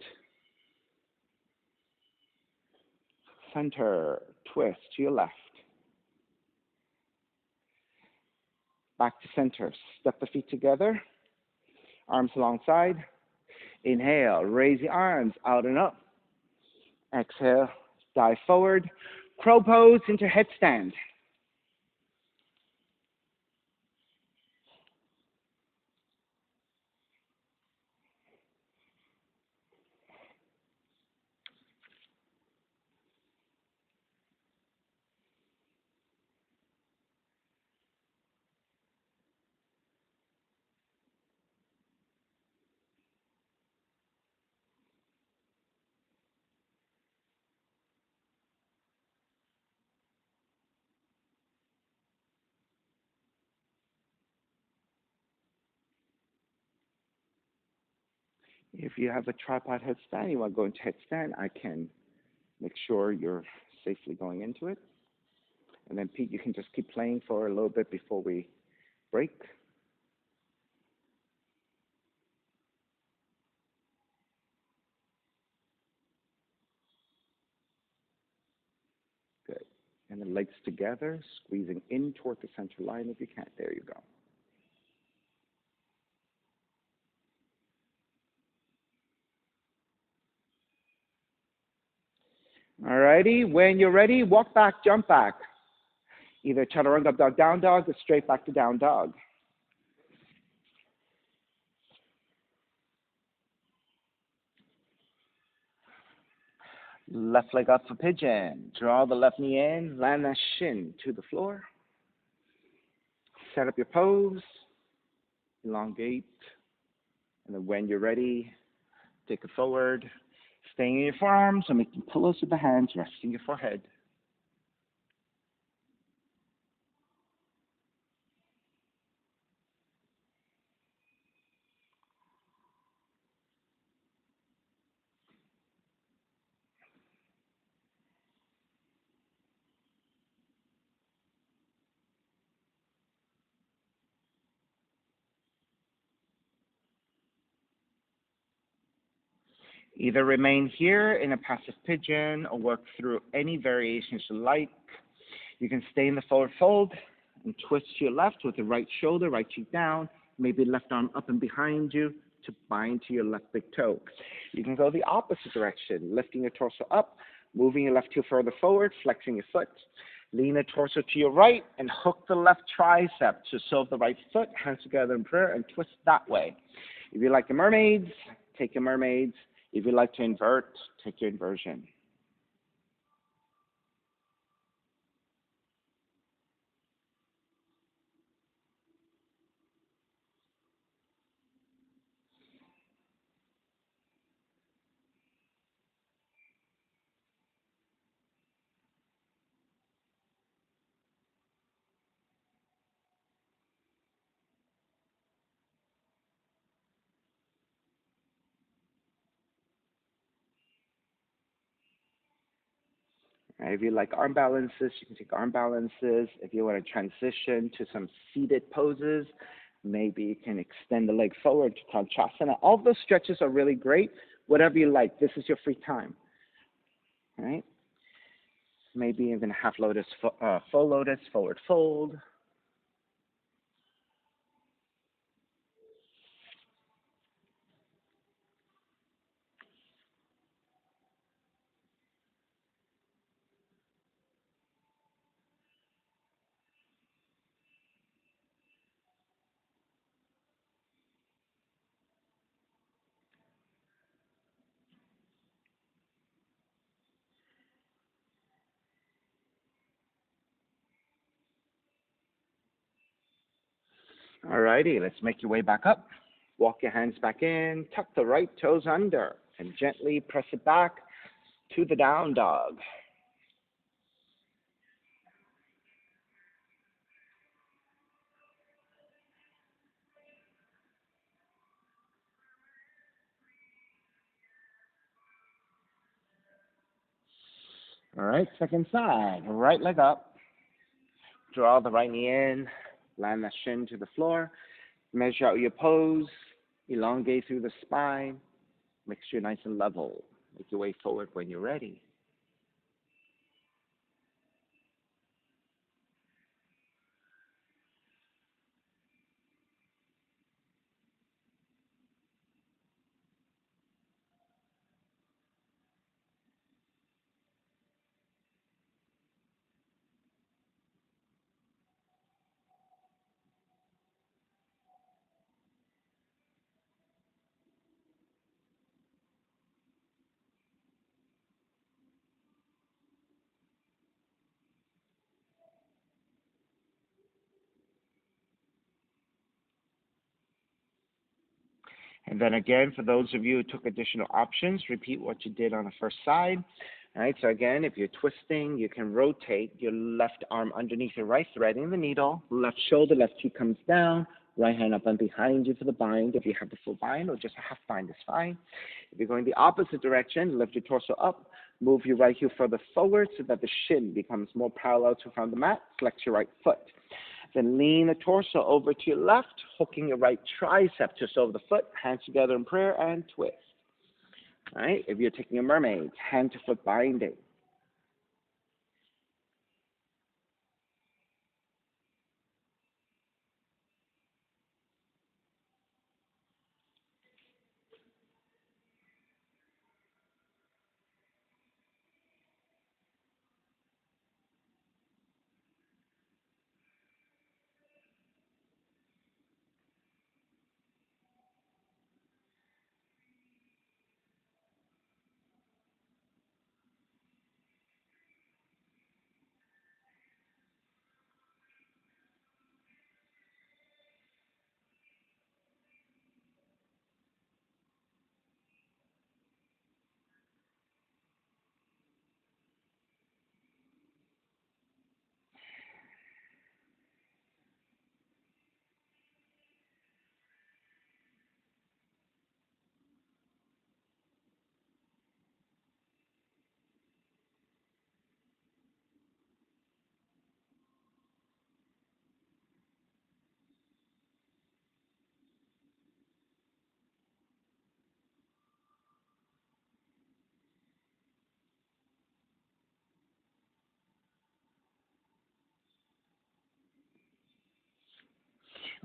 Center, twist to your left. Back to center, step the feet together, arms alongside. Inhale, raise the arms out and up. Exhale, dive forward. Crow pose into headstand. If you have a tripod headstand, you want to go into headstand, I can make sure you're safely going into it. And then Pete, you can just keep playing for a little bit before we break. And the legs together, squeezing in toward the center line if you can. There you go. Alrighty, when you're ready, walk back, jump back. Either chaturanga up dog, down dog, or straight back to down dog. Left leg up for pigeon. Draw the left knee in, land that shin to the floor. Set up your pose, elongate, and then when you're ready, take it forward. Staying in your forearms or making pillows with the hands, resting your forehead. Either remain here in a passive pigeon or work through any variations you like. You can stay in the forward fold and twist to your left with the right shoulder, right cheek down, maybe left arm up and behind you to bind to your left big toe. You can go the opposite direction, lifting your torso up, moving your left heel further forward, flexing your foot. Lean the torso to your right and hook the left tricep to serve the right foot, hands together in prayer, and twist that way. If you like the mermaids, take your mermaids. If you like to invert, take your inversion. If you like arm balances, you can take arm balances. If you want to transition to some seated poses, maybe you can extend the leg forward to Konchasana. All of those stretches are really great. Whatever you like, this is your free time. All right? Maybe even half lotus, full lotus, forward fold. All righty, let's make your way back up. Walk your hands back in, tuck the right toes under, and gently press it back to the down dog. All right, second side, right leg up. Draw the right knee in, land the shin to the floor. Measure out your pose, elongate through the spine. Make sure you're nice and level. Make your way forward when you're ready. And then again, for those of you who took additional options, repeat what you did on the first side. All right, so again, if you're twisting, you can rotate your left arm underneath your right, threading the needle, left shoulder, left cheek comes down, right hand up and behind you for the bind. If you have the full bind or just a half bind is fine. If you're going the opposite direction, lift your torso up, move your right heel further forward so that the shin becomes more parallel to front of the mat, flex your right foot. Then lean the torso over to your left, hooking your right tricep just over the foot, hands together in prayer, and twist. All right, if you're taking a mermaid, hand to foot binding.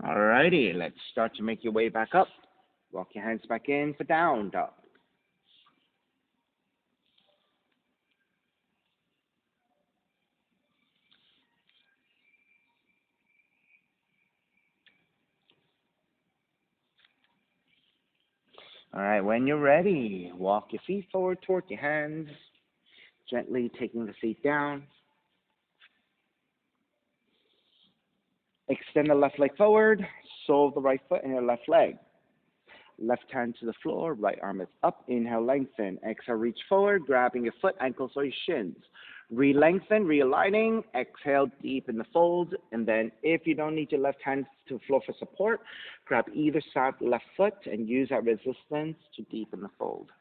Alrighty, let's start to make your way back up. Walk your hands back in for down dog. All right, when you're ready, walk your feet forward toward your hands, gently taking the feet down. Extend the left leg forward, sole of the right foot in your left leg. Left hand to the floor, right arm is up. Inhale, lengthen. Exhale, reach forward, grabbing your foot, ankles, or your shins. Re-lengthen, realigning. Exhale, deep in the fold. And then if you don't need your left hand to the floor for support, grab either side of the left foot and use that resistance to deepen the fold.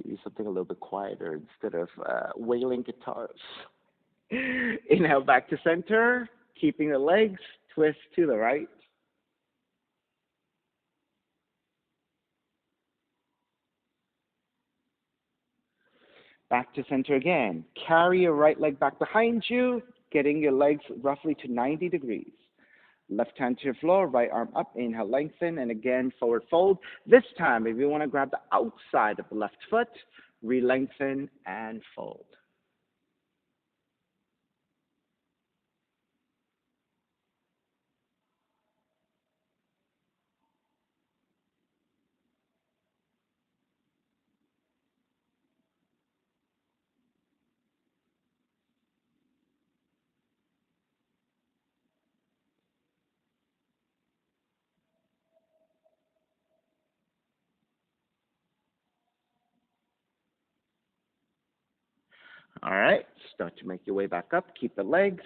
Use something a little bit quieter instead of wailing guitars. Inhale back to center, keeping the legs, twist to the right. Back to center again. Carry your right leg back behind you, getting your legs roughly to 90 degrees. Left hand to your floor, right arm up, inhale, lengthen, and again, forward fold. This time, if you want to grab the outside of the left foot, re-lengthen and fold. All right, start to make your way back up. Keep the legs,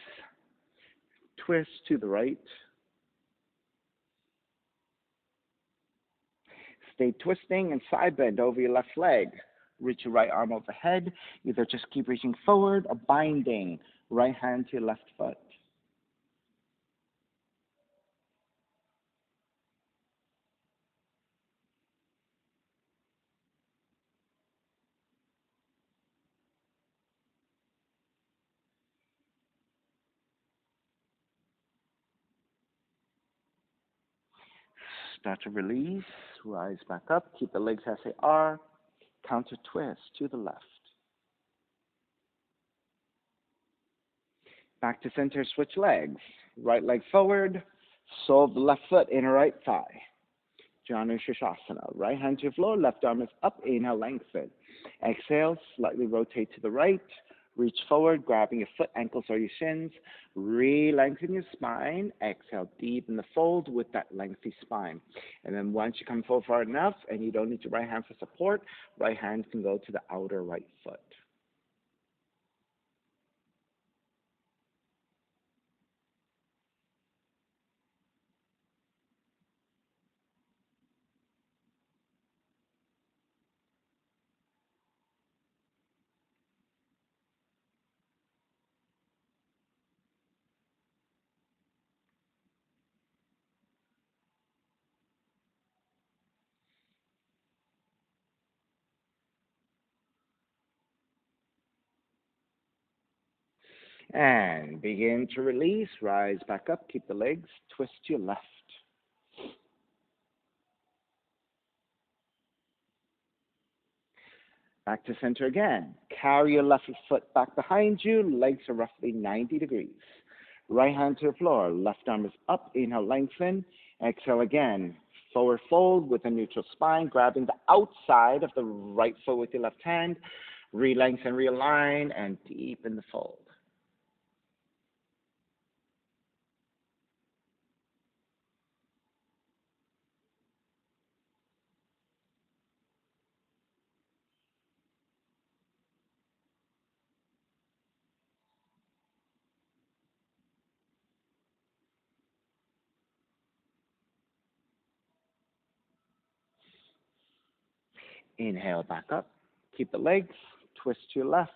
twist to the right. Stay twisting and side bend over your left leg. Reach your right arm overhead. Either just keep reaching forward or binding right hand to your left foot. Start to release, rise back up, keep the legs as they are, counter twist to the left. Back to center, switch legs. Right leg forward, sole of the left foot, inner right thigh. Janu Shirshasana. Right hand to your floor, left arm is up, inhale, lengthen. Exhale, slightly rotate to the right. Reach forward, grabbing your foot, ankles, or your shins. Re-lengthen your spine. Exhale, deep in the fold with that lengthy spine. And then once you come forward far enough and you don't need your right hand for support, right hand can go to the outer right foot. And begin to release. Rise back up. Keep the legs. Twist to your left. Back to center again. Carry your left foot back behind you. Legs are roughly 90 degrees. Right hand to the floor. Left arm is up. Inhale, lengthen. Exhale again. Forward fold with a neutral spine, grabbing the outside of the right foot with your left hand. Re-lengthen, realign, and deepen the fold. Inhale back up. Keep the legs. Twist to your left.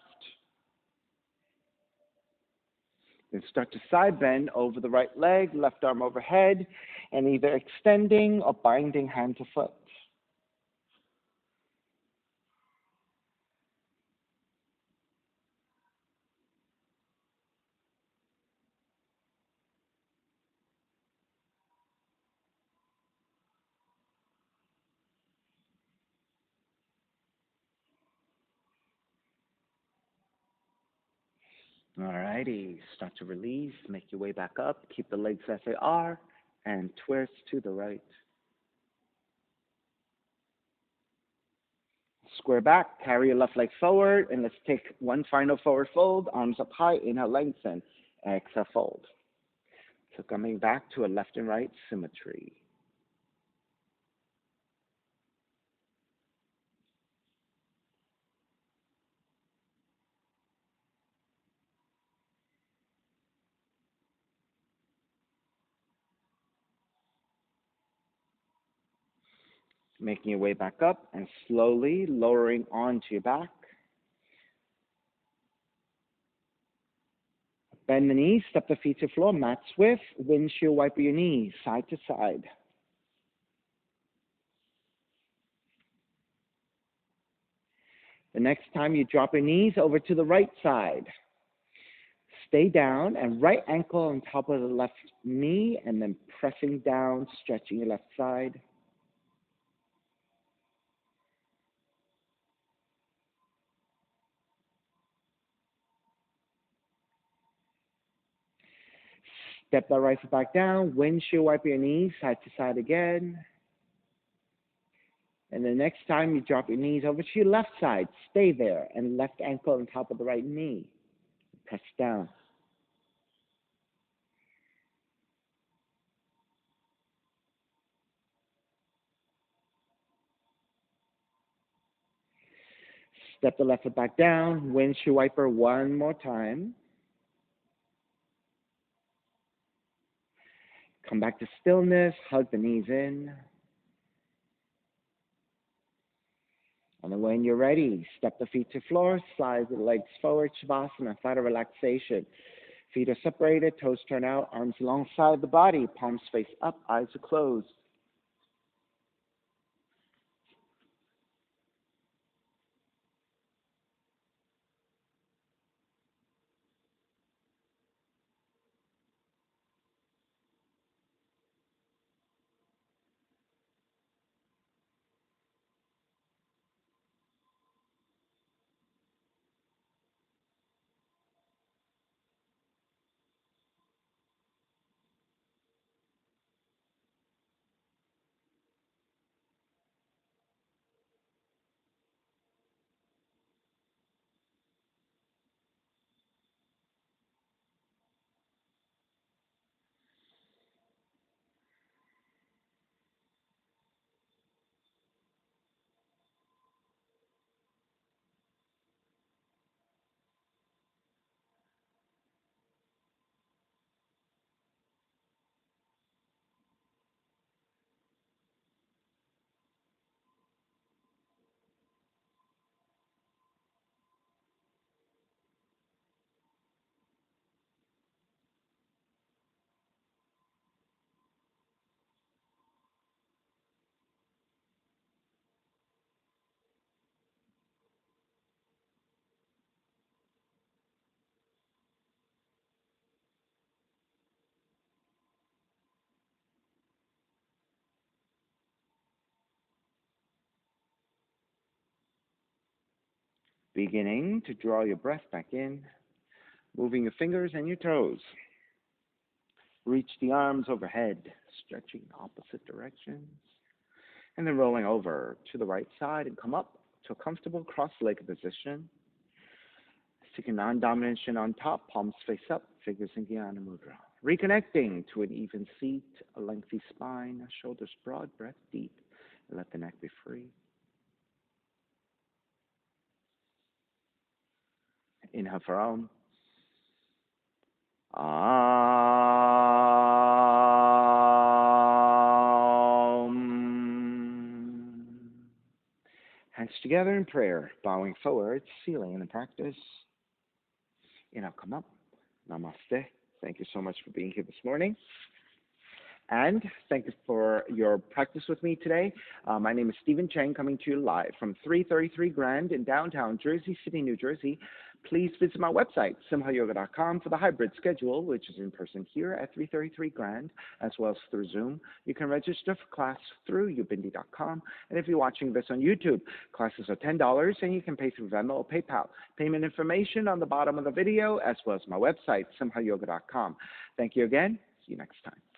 Then start to side bend over the right leg, left arm overhead, and either extending or binding hand to foot. Alrighty, start to release, make your way back up, keep the legs as they are, and twist to the right. Square back, carry your left leg forward, and let's take one final forward fold, arms up high, inhale, lengthen, exhale, fold. So coming back to a left and right symmetry. Making your way back up and slowly lowering onto your back. Bend the knees, step the feet to the floor, mat swift, windshield wiper your knees, side to side. The next time you drop your knees over to the right side. Stay down and right ankle on top of the left knee and then pressing down, stretching your left side. Step that right foot back down, windshield wiper your knees, side to side again. And the next time you drop your knees over to your left side, stay there and left ankle on top of the right knee. Press down. Step the left foot back down, windshield wiper one more time. Come back to stillness, hug the knees in. And then when you're ready, step the feet to the floor, slide the legs forward, Shavasana, flat relaxation. Feet are separated, toes turn out, arms alongside the body, palms face up, eyes are closed. Beginning to draw your breath back in, moving your fingers and your toes. Reach the arms overhead, stretching opposite directions. And then rolling over to the right side and come up to a comfortable cross-legged position. Taking non-dominant chin on top, palms face up, fingers in Jnana Mudra. Reconnecting to an even seat, a lengthy spine, shoulders broad, breath deep, and let the neck be free. Inhale for Om. Om. Hands together in prayer, bowing forward, sealing in the practice. And I'll come up. Namaste. Thank you so much for being here this morning. And thank you for your practice with me today. My name is Stephen Chang, coming to you live from 333 Grand in downtown Jersey City, New Jersey. Please visit my website, simhayoga.com, for the hybrid schedule, which is in person here at 333 Grand, as well as through Zoom. You can register for class through ubindi.com. And if you're watching this on YouTube, classes are $10, and you can pay through Venmo or PayPal. Payment information on the bottom of the video, as well as my website, simhayoga.com. Thank you again. See you next time.